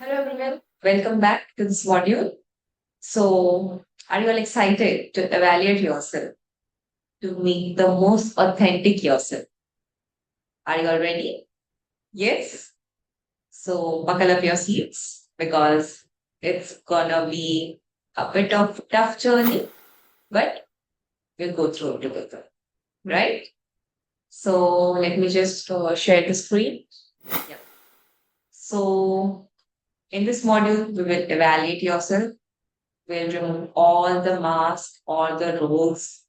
Hello everyone, welcome back to this module. So, are you all excited to evaluate yourself, to meet the most authentic yourself? Are you all ready? Yes? So, buckle up your seats because it's gonna be a bit of tough journey, but we'll go through it together, right? So, let me just share the screen. Yeah. So, in this module, we will evaluate yourself. We'll remove all the masks, all the roles,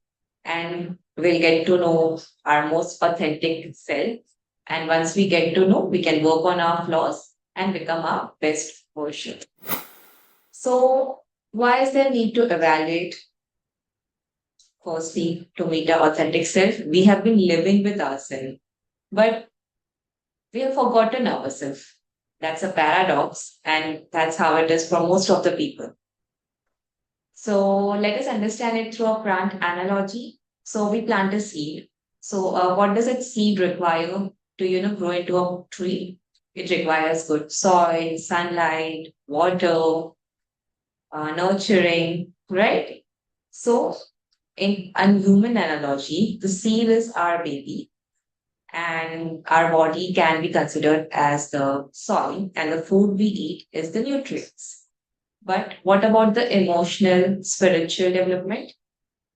and we'll get to know our most authentic self. And once we get to know, we can work on our flaws and become our best version. So, why is there need to evaluate? Firstly, to meet our authentic self, we have been living with ourselves, but we have forgotten ourselves. That's a paradox, and that's how it is for most of the people. So let us understand it through a plant analogy. So we plant a seed. So what does a seed require to grow into a tree? It requires good soil, sunlight, water, nurturing, right? So in a human analogy, the seed is our baby, and our body can be considered as the soil, and the food we eat is the nutrients. But what about the emotional, spiritual development?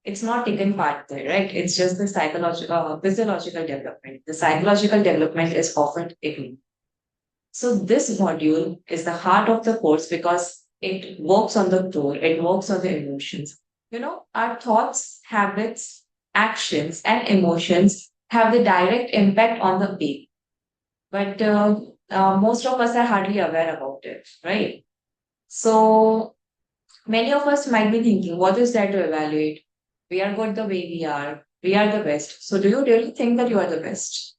It's not taken part there, right? It's just the psychological, physiological development. The psychological development is often ignored. So this module is the heart of the course because it works on the core, it works on the emotions. Our thoughts, habits, actions, and emotions have the direct impact on the baby. But most of us are hardly aware about it, right? So many of us might be thinking, what is there to evaluate? We are good the way we are. We are the best. So, do you really think that you are the best?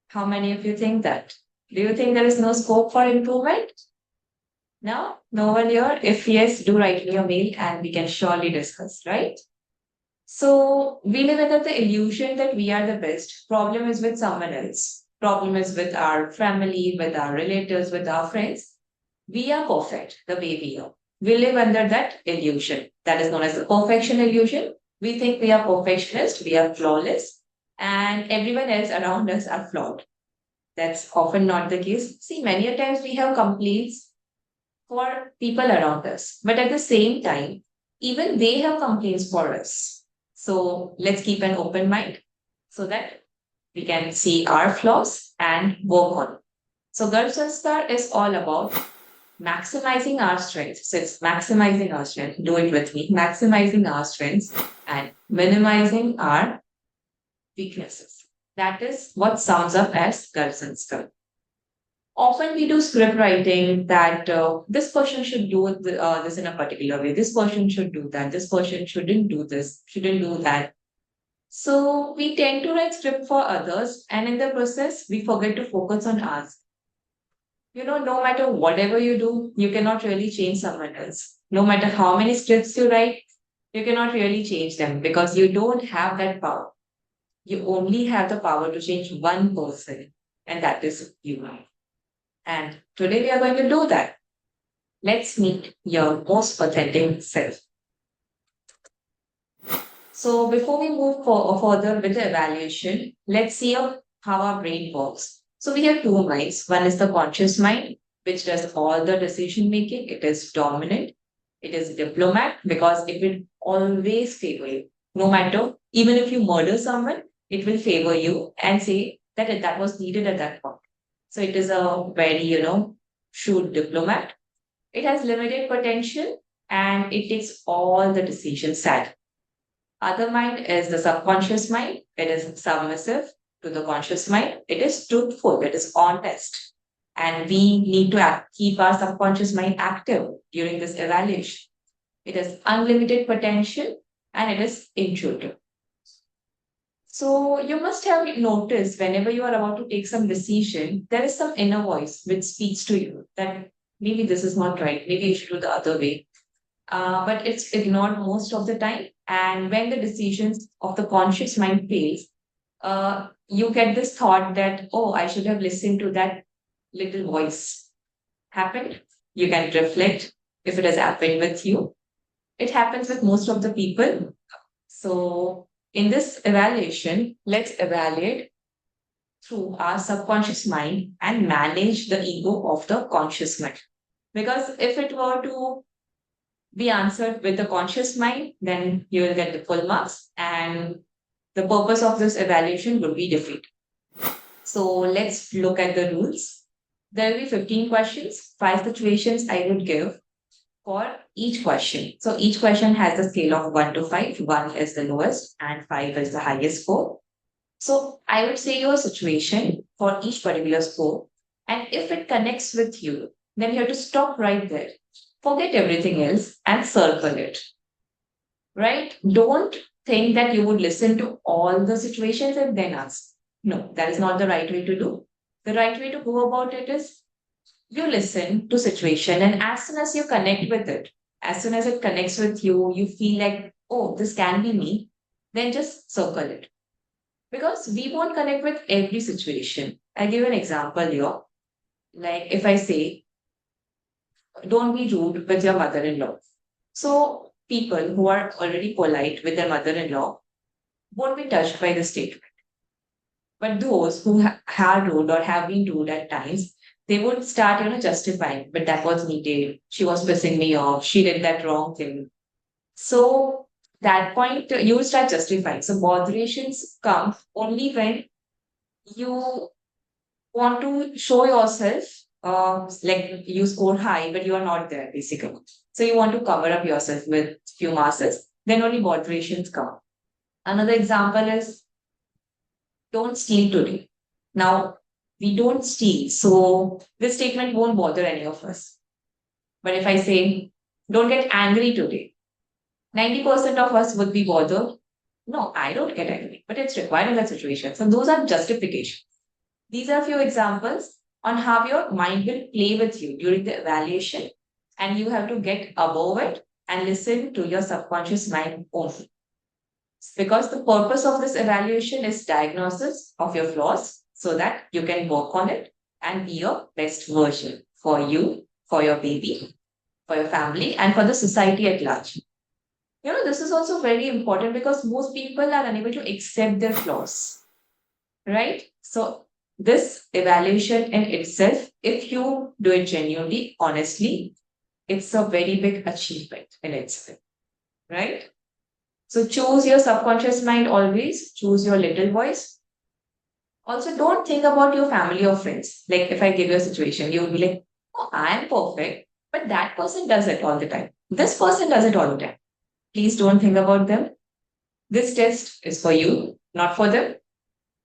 How many of you think that? Do you think there is no scope for improvement? No? No one here? If yes, do write me a mail and we can surely discuss, right? So, we live under the illusion that we are the best. Problem is with someone else. Problem is with our family, with our relatives, with our friends. We are perfect the way we are. We live under that illusion that is known as the perfection illusion. We think we are perfectionist, we are flawless, and everyone else around us are flawed. That's often not the case. See, many a times we have complaints for people around us, but at the same time, even they have complaints for us. So let's keep an open mind so that we can see our flaws and work on it. So Garbh Sanskar is all about maximizing our strengths. So it's maximizing our strength. Do it with me. Maximizing our strengths and minimizing our weaknesses. That is what sums up as Garbh Sanskar. Often we do script writing that this person should do this in a particular way. This person should do that. This person shouldn't do this, shouldn't do that. So we tend to write script for others, and in the process, we forget to focus on us. No matter whatever you do, you cannot really change someone else. No matter how many scripts you write, you cannot really change them because you don't have that power. You only have the power to change one person, and that is you. And today we are going to do that. Let's meet your most authentic self. So before we move further with the evaluation, let's see how our brain works. So we have two minds. One is the conscious mind, which does all the decision making. It is dominant. It is diplomat because it will always favor you. No matter, even if you murder someone, it will favor you and say that that was needed at that point. So it is a very, shrewd diplomat. It has limited potential and it takes all the decisions sad. Other mind is the subconscious mind. It is submissive to the conscious mind. It is truthful. It is honest. And we need to keep our subconscious mind active during this evaluation. It has unlimited potential and it is intuitive. So you must have noticed whenever you are about to take some decision, there is some inner voice which speaks to you that maybe this is not right. Maybe you should do the other way, but it's ignored most of the time. And when the decisions of the conscious mind fails, you get this thought that, oh, I should have listened to that little voice. Happened? You can reflect if it has happened with you. It happens with most of the people. So, in this evaluation, let's evaluate through our subconscious mind and manage the ego of the conscious mind. Because if it were to be answered with the conscious mind, then you will get the full marks, and the purpose of this evaluation would be defeat. So let's look at the rules. There will be 15 questions, five situations I would give for each question. So each question has a scale of 1 to 5. 1 is the lowest and 5 is the highest score. So I would say your situation for each particular score. And if it connects with you, then you have to stop right there. Forget everything else and circle it, right? Don't think that you would listen to all the situations and then ask. No, that is not the right way to do. The right way to go about it is you listen to situation, and as soon as you connect with it, as soon as it connects with you, you feel like, oh, this can be me, then just circle it. Because we won't connect with every situation. I give an example here. Like if I say, don't be rude with your mother-in-law. So people who are already polite with their mother-in-law won't be touched by the statement. But those who are rude or have been rude at times, they would start, justifying. But that was needed. She was pissing me off. She did that wrong thing. So that point, you will start justifying. So moderations come only when you want to show yourself, like you score high, but you are not there basically. So you want to cover up yourself with few masses, then only moderations come. Another example is don't steal today. Now, we don't steal, so this statement won't bother any of us. But if I say, don't get angry today, 90% of us would be bothered. No, I don't get angry, but it's required in that situation. So those are justifications. These are few examples on how your mind will play with you during the evaluation, and you have to get above it and listen to your subconscious mind only. Because the purpose of this evaluation is diagnosis of your flaws so that you can work on it and be your best version for you, for your baby, for your family, and for the society at large. This is also very important because most people are unable to accept their flaws, right? So, this evaluation in itself, if you do it genuinely, honestly, it's a very big achievement in itself, right? So, choose your subconscious mind always, choose your little voice. Also, don't think about your family or friends. Like, if I give you a situation, you will be like, oh, I'm perfect, but that person does it all the time. This person does it all the time. Please don't think about them. This test is for you, not for them.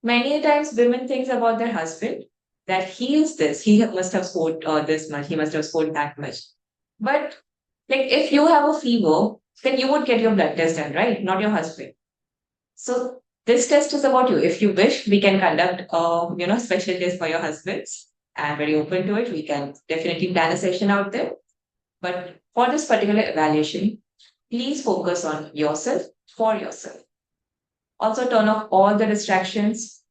Many times women thinks about their husband that he is this, he must have scored this much, he must have scored that much. But like if you have a fever, then you would get your blood test done, right? Not your husband. So this test is about you. If you wish, we can conduct a special test for your husbands. I'm very open to it. We can definitely plan a session out there. But for this particular evaluation, please focus on yourself for yourself. Also turn off all the distractions.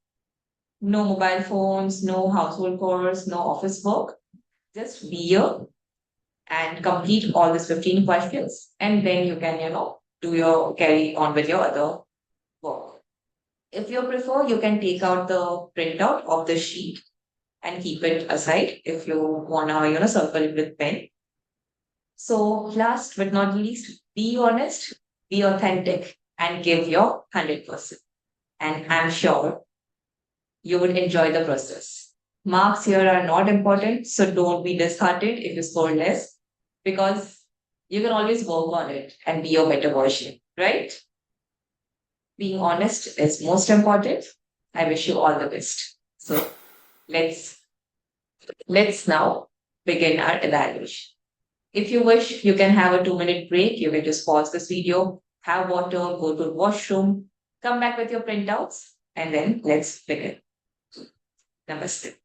No mobile phones, no household chores, no office work. Just be here and complete all these 15 questions. And then you can, do your carry on with your other work. If you prefer, you can take out the printout of the sheet and keep it aside if you wanna, circle it with pen. So last but not least, be honest, be authentic, and give your 100%. And I'm sure you would enjoy the process. Marks here are not important, so don't be disheartened if you score less because you can always work on it and be your better version, right? Being honest is most important. I wish you all the best. So let's let's now begin our evaluation. If you wish, you can have a 2-minute break. You can just pause this video, have water, go to the washroom, come back with your printouts, and then let's begin. Namaste.